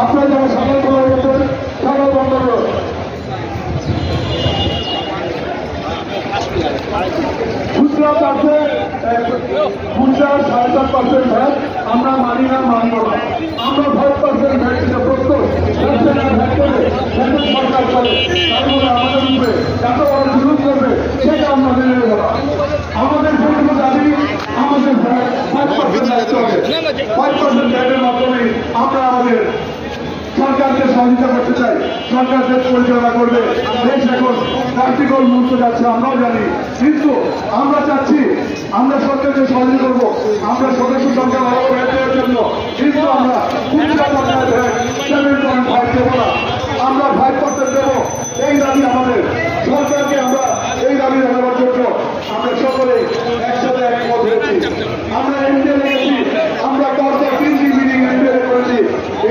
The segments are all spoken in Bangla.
আপনারা যারা সকাল করে গেছেন সকাল বন্ধ করুন। গুজরাট আছে 7.5% ভ্যাট, আমরা মানি না, মানব না। আমরা 5% ভ্যাট দিতে প্রস্তুত। ভ্যাট করে সরকার করে তারপরে আমাদের উপরে এত বড় বিরোধ করবে সেটা আমরা মেনে নেব না। আমাদের জন্য দাবি আমাদের ভ্যাট 5% ভ্যাটের মাধ্যমে আমরা আমাদের সরকারকে সহযোগিতা করতে চাই। সরকার দেশ পরিচালনা করবে, দেশ এখন কার্তিকল মুহূর্ত যাচ্ছে আমরাও জানি, কিন্তু আমরা চাচ্ছি আমরা সরকারকে সহযোগিতা করবো, আমরা সদস্য সংখ্যা ভালো করে দেওয়ার জন্য, কিন্তু আমরা 7.5 দেবো না, আমরা 5% দেবো। এই দাবি আমাদের সরকারকে, আমরা এই দাবি জানাবার জন্য আমরা সকলেই একসাথে একমত হয়েছি। আমরা এনডিএ গেছি, আমরা পর্দা 3টি মিটিং এনডিএ করেছি।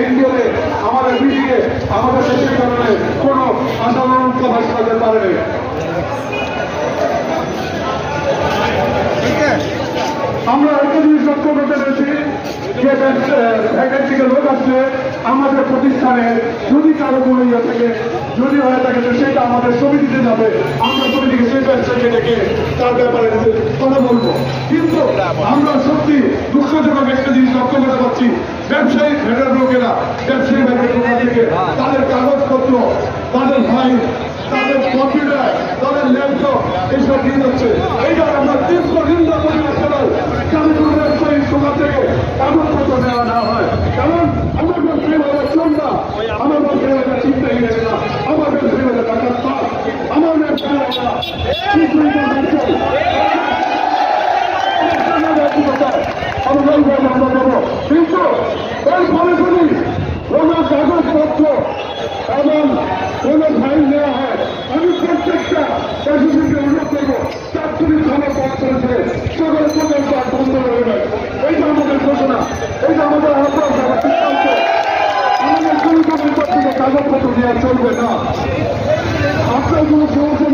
এনডিএ আমাদের মিটিংয়ে আমাদের দেশের কারণে কোনো আন্দোলন প্রকাশ করতে পারেনি। আমরা একটা জিনিস লক্ষ্য করতে পেরেছি যে ভ্যাকেন্সি থেকে লোক আসলে আমাদের প্রতিষ্ঠানে যদি কারো কোনো ইয়ে থাকে, যদি হয়ে থাকে সেটা আমাদের সমিতিতে যাবে, আমরা সমিতিকে সেই ব্যবসাকে ডেকে তার ব্যাপারে কথা বলবো। কিন্তু আমরা সত্যি দুঃখজনক একটা জিনিস লক্ষ্য করতে পারছি, ব্যবসায়ী ভেটার লোকেরা ব্যবসায়ী ব্যাংকের দোকান থেকে তাদের কাগজপত্র, তাদের ফাইল, তাদের কম্পিউটার, তাদের ল্যাপটপ এইসব নিয়ে যাচ্ছে। এইটা আমরা তীব্র নিন্দা করি। কারণ কোনো ব্যবসায়ীর দোকান থেকে কাগজপত্র নেওয়া না হয়, কারণ আমার ব্যবসায়ী ভাবে চোর না, আমার ব্যবসায়ী ভাবে চিন্তা গেছে না, আমার ব্যবসায়ী ভাবে টাকার পাপ, আমার ব্যবসায়ী আমরা দেবো। কিন্তু এই ফলে যদি কোনো কাগজপত্র এবং কোনো ফাইল নেওয়া হয়, আমি প্রত্যেকটা এসএসসিকে অনুরোধ করবো 4 থানা পথ করেছে সকল প্রকল্প বন্ধ হয়ে যায়। এইটা আমাদের ঘোষণা, এইটা আমাদের আহ্বান, সিদ্ধান্ত। আমাদের কোনো কাগজপত্র দেওয়া চলবে না। আপনার কোনো সমস্যা